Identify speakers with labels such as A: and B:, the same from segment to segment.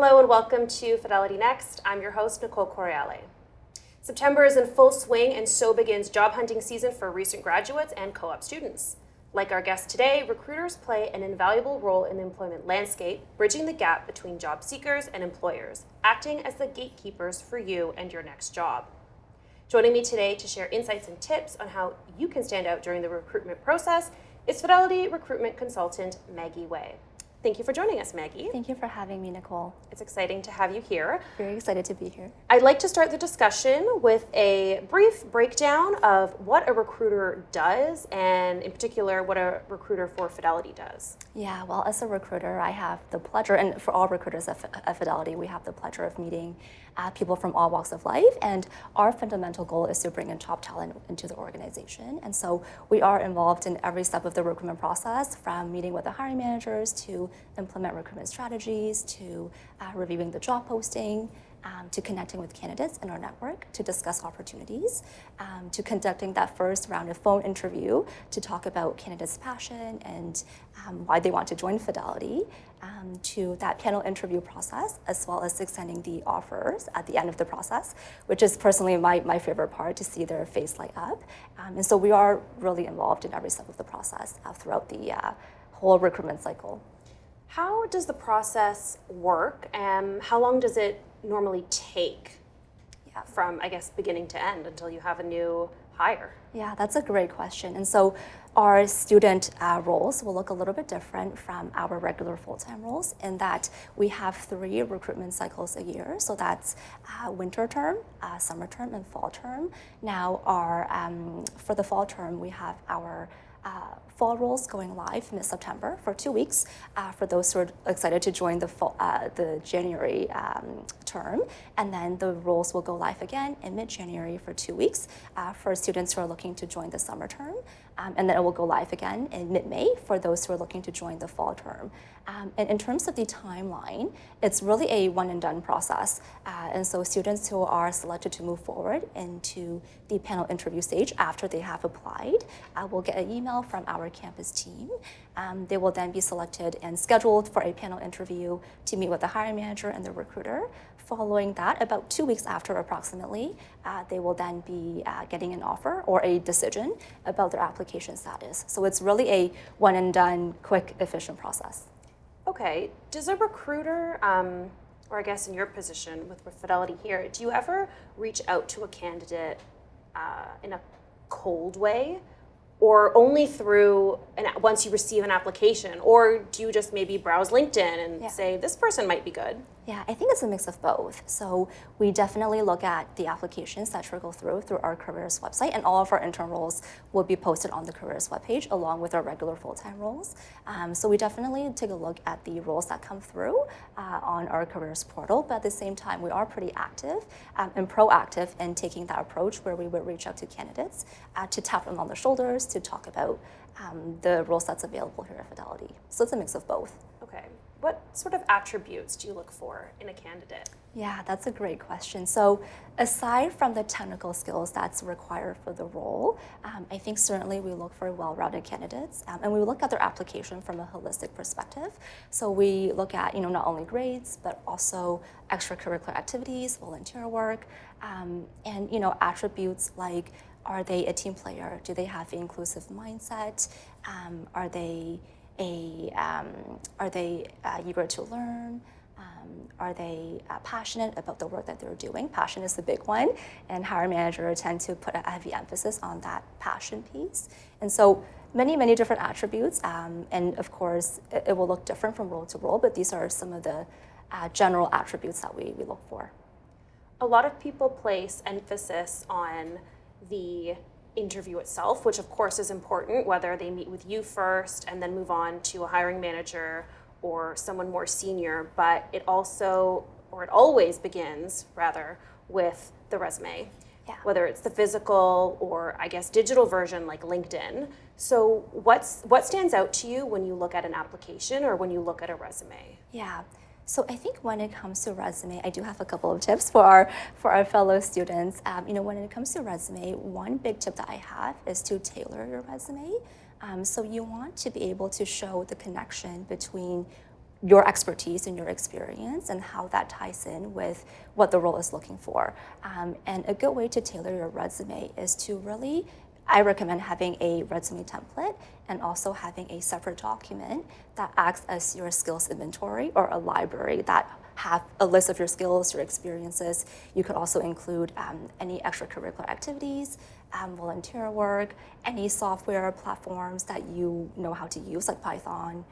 A: Hello and welcome to FidelityNext. I'm your host, Nicole Coriale. September is in full swing and so begins job hunting season for recent graduates and co-op students. Like our guest today, recruiters play an invaluable role in the employment landscape, bridging the gap between job seekers and employers, acting as the gatekeepers for you and your next job. Joining me today to share insights and tips on how you can stand out during the recruitment process is Fidelity Recruitment Consultant Maggie Wei. Thank you for joining us, Maggie.
B: Thank you for having me, Nicole.
A: It's exciting to have you here.
B: Very excited to be here.
A: I'd like to start the discussion with a brief breakdown of what a recruiter does, and in particular, what a recruiter for Fidelity does.
B: Yeah, well, as a recruiter, I have the pleasure, and for all recruiters at Fidelity, we have the pleasure of meeting people from all walks of life, and our fundamental goal is to bring in top talent into the organization. And so we are involved in every step of the recruitment process, from meeting with the hiring managers to implement recruitment strategies, to reviewing the job posting, to connecting with candidates in our network to discuss opportunities, to conducting that first round of phone interview to talk about candidates' passion and why they want to join Fidelity, to that panel interview process, as well as extending the offers at the end of the process, which is personally my favorite part, to see their face light up. And so we are really involved in every step of the process throughout the whole recruitment cycle.
A: How does the process work, and how long does it normally take from, I guess, beginning to end until you have a new hire?
B: Yeah, that's a great question. And so our student roles will look a little bit different from our regular full-time roles in that we have 3 recruitment cycles a year. So that's winter term, summer term, and fall term. Now, for the fall term, we have our fall roles going live mid-September for 2 weeks for those who are excited to join the January term. And then the roles will go live again in mid-January for 2 weeks for students who are looking to join the summer term. And then it will go live again in mid-May for those who are looking to join the fall term. And in terms of the timeline, it's really a one-and-done process. And so students who are selected to move forward into the panel interview stage after they have applied will get an email from our campus team. They will then be selected and scheduled for a panel interview to meet with the hiring manager and the recruiter. Following that, about 2 weeks after approximately, they will then be getting an offer or a decision about their application status. So it's really a one-and-done, quick, efficient process.
A: Okay, does a recruiter, or I guess in your position with Fidelity here, do you ever reach out to a candidate in a cold way, or only through once you receive an application, or do you just maybe browse LinkedIn and say, this person might be good?
B: Yeah, I think it's a mix of both. So we definitely look at the applications that trickle through our careers website, and all of our intern roles will be posted on the careers webpage along with our regular full-time roles. So we definitely take a look at the roles that come through on our careers portal, but at the same time, we are pretty active and proactive in taking that approach where we would reach out to candidates to tap them on the shoulders to talk about the roles that's available here at Fidelity. So it's a mix of both.
A: Okay. What sort of attributes do you look for in a candidate?
B: Yeah, that's a great question. So aside from the technical skills that's required for the role, I think certainly we look for well-rounded candidates, and we look at their application from a holistic perspective. So we look at not only grades, but also extracurricular activities, volunteer work, and attributes like, are they a team player? Do they have an inclusive mindset? Are they eager to learn? Are they passionate about the work that they're doing? Passion is the big one, and hiring managers tend to put a heavy emphasis on that passion piece. And so many different attributes, and of course it will look different from role to role, but these are some of the general attributes that we look for.
A: A lot of people place emphasis on the interview itself, which of course is important, whether they meet with you first and then move on to a hiring manager or someone more senior, but it always begins rather with the resume, whether it's the physical or I guess digital version like LinkedIn. So what stands out to you when you look at an application or when you look at a resume?
B: Yeah. So I think when it comes to resume, I do have a couple of tips for our fellow students. When it comes to resume, one big tip that I have is to tailor your resume. So you want to be able to show the connection between your expertise and your experience and how that ties in with what the role is looking for. And a good way to tailor your resume is to really, I recommend having a resume template and also having a separate document that acts as your skills inventory or a library that have a list of your skills, your experiences. You could also include any extracurricular activities, volunteer work, any software platforms that you know how to use, like Python,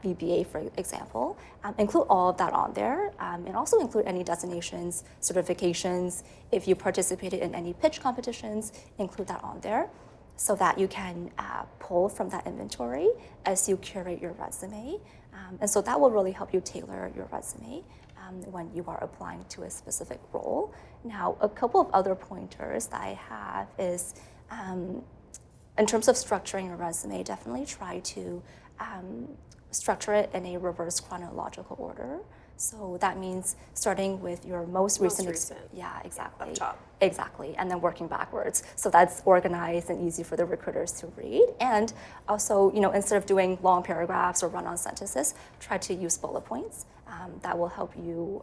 B: VBA, for example. Include all of that on there, and also include any designations, certifications. If you participated in any pitch competitions, include that on there so that you can pull from that inventory as you curate your resume. And so that will really help you tailor your resume when you are applying to a specific role. Now, a couple of other pointers that I have is, in terms of structuring your resume, definitely try to structure it in a reverse chronological order. So that means starting with your most recent. Yeah, exactly.
A: Up top.
B: Exactly, and then working backwards. So that's organized and easy for the recruiters to read. And also, instead of doing long paragraphs or run-on sentences, try to use bullet points. That will help you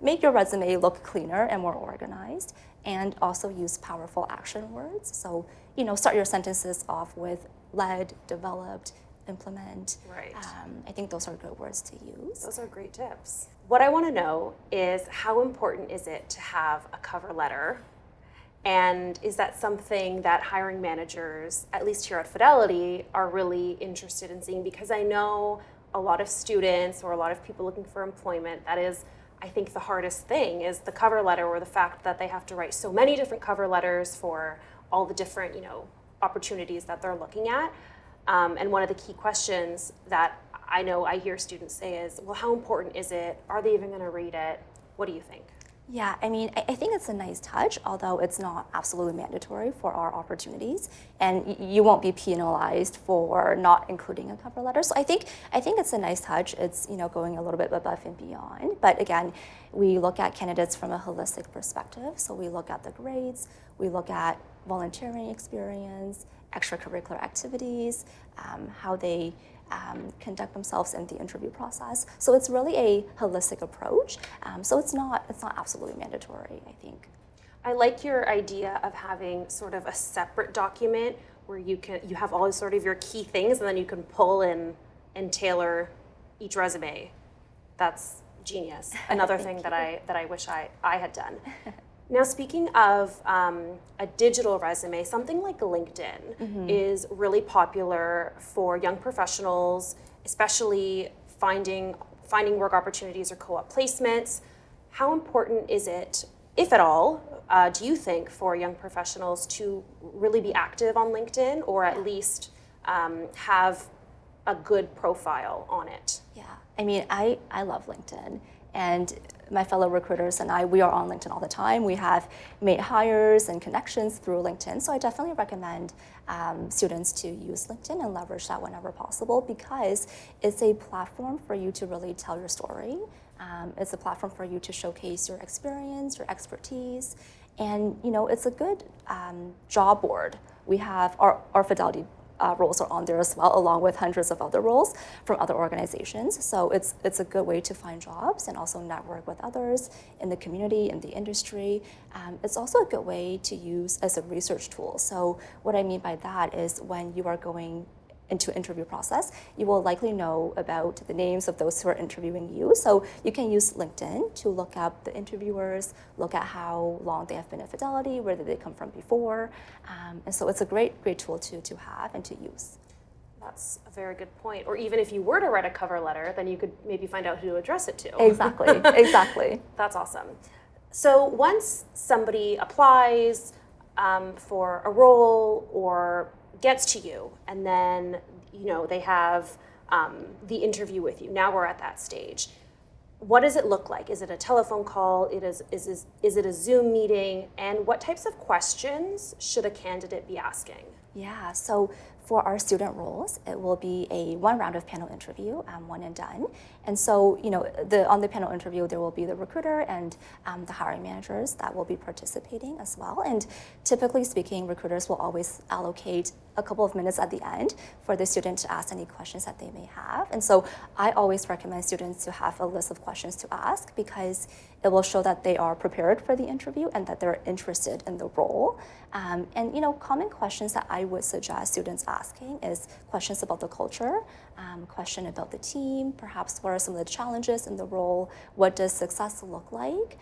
B: make your resume look cleaner and more organized. And also use powerful action words. So, start your sentences off with led, developed, implement.
A: Right.
B: I think those are good words to use.
A: Those are great tips. What I want to know is, how important is it to have a cover letter? And is that something that hiring managers, at least here at Fidelity, are really interested in seeing? Because I know a lot of students or a lot of people looking for employment, that is, I think, the hardest thing is the cover letter, or the fact that they have to write so many different cover letters for all the different, opportunities that they're looking at. And one of the key questions that I know I hear students say is, well, how important is it? Are they even going to read it? What do you think?
B: Yeah, I think it's a nice touch, although it's not absolutely mandatory for our opportunities, and you won't be penalized for not including a cover letter. So I think it's a nice touch. It's going a little bit above and beyond. But again, we look at candidates from a holistic perspective. So we look at the grades, we look at volunteering experience, extracurricular activities, how they conduct themselves in the interview process. So it's really a holistic approach. So it's not absolutely mandatory, I think.
A: I like your idea of having sort of a separate document where you have all sort of your key things, and then you can pull in and tailor each resume. That's genius. Another thing that I wish I had done. Now, speaking of a digital resume, something like LinkedIn is really popular for young professionals, especially finding work opportunities or co-op placements. How important is it, if at all, do you think, for young professionals to really be active on LinkedIn, or at least have a good profile on it?
B: Yeah, I love LinkedIn. And my fellow recruiters and we are on LinkedIn all the time. We have made hires and connections through LinkedIn. So I definitely recommend students to use LinkedIn and leverage that whenever possible, because it's a platform for you to really tell your story. It's a platform for you to showcase your experience, your expertise. And it's a good job board. We have our Fidelity roles are on there as well, along with hundreds of other roles from other organizations. So it's a good way to find jobs and also network with others in the community, in the industry. It's also a good way to use as a research tool. So what I mean by that is, when you are going into interview process, you will likely know about the names of those who are interviewing you. So you can use LinkedIn to look up the interviewers, look at how long they have been at Fidelity, where did they come from before. And so it's a great tool to have and to use.
A: That's a very good point. Or even if you were to write a cover letter, then you could maybe find out who to address it to.
B: Exactly.
A: That's awesome. So once somebody applies for a role or gets to you, and then they have the interview with you. Now we're at that stage. What does it look like? Is it a telephone call? Is it a Zoom meeting? And what types of questions should a candidate be asking?
B: Yeah, so for our student roles, it will be a one round of panel interview, one and done. And so, on the panel interview, there will be the recruiter and the hiring managers that will be participating as well. And typically speaking, recruiters will always allocate a couple of minutes at the end for the student to ask any questions that they may have. And so I always recommend students to have a list of questions to ask because it will show that they are prepared for the interview and that they're interested in the role. Common questions that I would suggest students asking is questions about the culture, question about the team, perhaps what are some of the challenges in the role, what does success look like,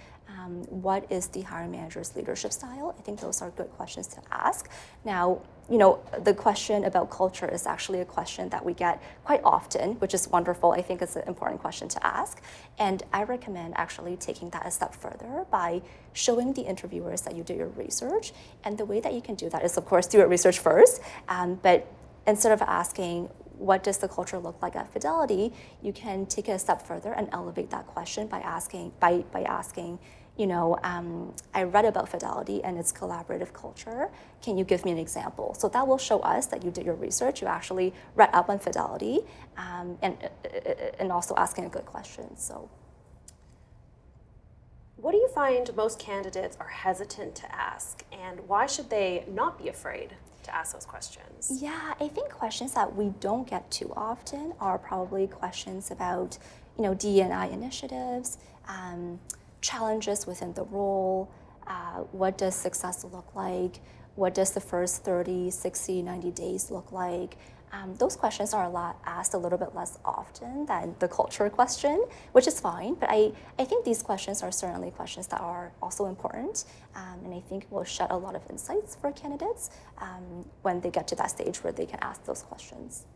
B: what is the hiring manager's leadership style? I think those are good questions to ask. Now, the question about culture is actually a question that we get quite often, which is wonderful. I think it's an important question to ask. And I recommend actually taking that a step further by showing the interviewers that you did your research. And the way that you can do that is, of course, do your research first. But instead of asking, what does the culture look like at Fidelity, you can take it a step further and elevate that question by asking, I read about Fidelity and its collaborative culture. Can you give me an example? So that will show us that you did your research, you actually read up on Fidelity, and also asking a good question. So,
A: what do you find most candidates are hesitant to ask, and why should they not be afraid to ask those questions?
B: Yeah, I think questions that we don't get too often are probably questions about, D&I initiatives, challenges within the role, what does success look like, what does the first 30, 60, 90 days look like. Those questions are asked a little bit less often than the culture question, which is fine, but I think these questions are certainly questions that are also important, and I think will shed a lot of insights for candidates when they get to that stage where they can ask those questions.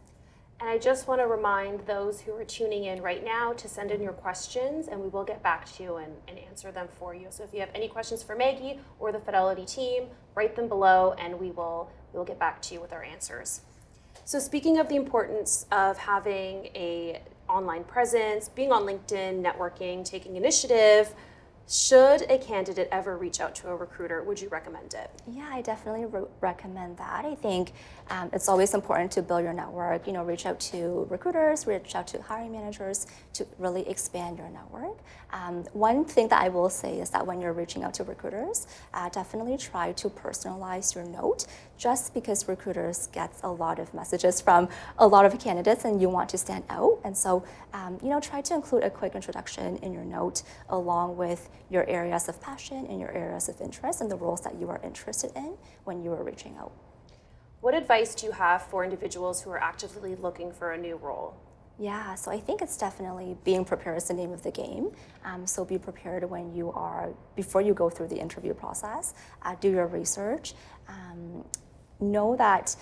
A: And I just want to remind those who are tuning in right now to send in your questions, and we will get back to you and answer them for you. So if you have any questions for Maggie or the Fidelity team, write them below, and we will get back to you with our answers. So speaking of the importance of having an online presence, being on LinkedIn, networking, taking initiative, should a candidate ever reach out to a recruiter, would you recommend it?
B: Yeah, I definitely recommend that. I think it's always important to build your network, reach out to recruiters, reach out to hiring managers to really expand your network. One thing that I will say is that when you're reaching out to recruiters, definitely try to personalize your note, just because recruiters get a lot of messages from a lot of candidates and you want to stand out. And so, try to include a quick introduction in your note along with your areas of passion and your areas of interest and the roles that you are interested in when you are reaching out.
A: What advice do you have for individuals who are actively looking for a new role?
B: Yeah, so I think it's definitely being prepared is the name of the game. So be prepared before you go through the interview process, do your research, know that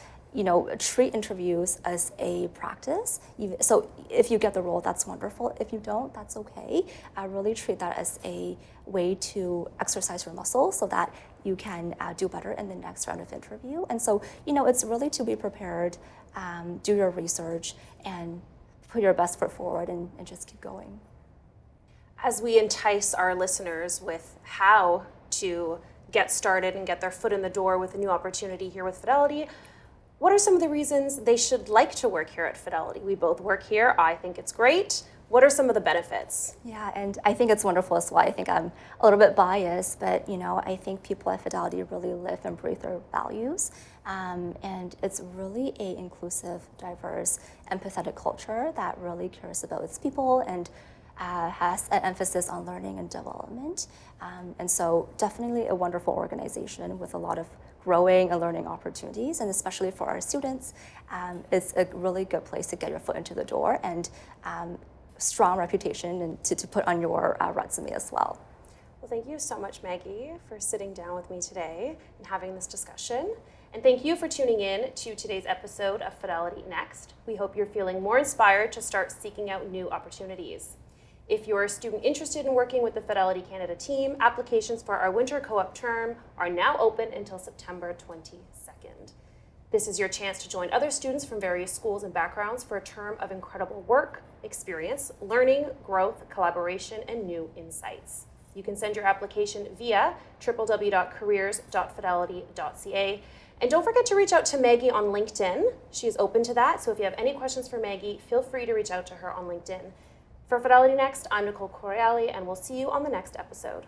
B: treat interviews as a practice. So if you get the role, that's wonderful. If you don't, that's okay. Really treat that as a way to exercise your muscles so that you can do better in the next round of interview. And so, it's really to be prepared, do your research, and put your best foot forward and just keep going.
A: As we entice our listeners with how to get started and get their foot in the door with a new opportunity here with Fidelity, what are some of the reasons they should like to work here at Fidelity? We both work here. I think it's great. What are some of the benefits?
B: Yeah, and I think it's wonderful as well. I think I'm a little bit biased, but I think people at Fidelity really live and breathe their values. And it's really an inclusive, diverse, empathetic culture that really cares about its people and has an emphasis on learning and development. And so definitely a wonderful organization with a lot of growing and learning opportunities, and especially for our students, it's a really good place to get your foot into the door and strong reputation and to put on your resume as well.
A: Well, thank you so much, Maggie, for sitting down with me today and having this discussion. And thank you for tuning in to today's episode of Fidelity Next. We hope you're feeling more inspired to start seeking out new opportunities. If you're a student interested in working with the Fidelity Canada team, applications for our winter co-op term are now open until September 22nd. This is your chance to join other students from various schools and backgrounds for a term of incredible work, experience, learning, growth, collaboration, and new insights. You can send your application via www.careers.fidelity.ca. And don't forget to reach out to Maggie on LinkedIn. She is open to that, so if you have any questions for Maggie, feel free to reach out to her on LinkedIn. For Fidelity Next, I'm Nicole Coriali, and we'll see you on the next episode.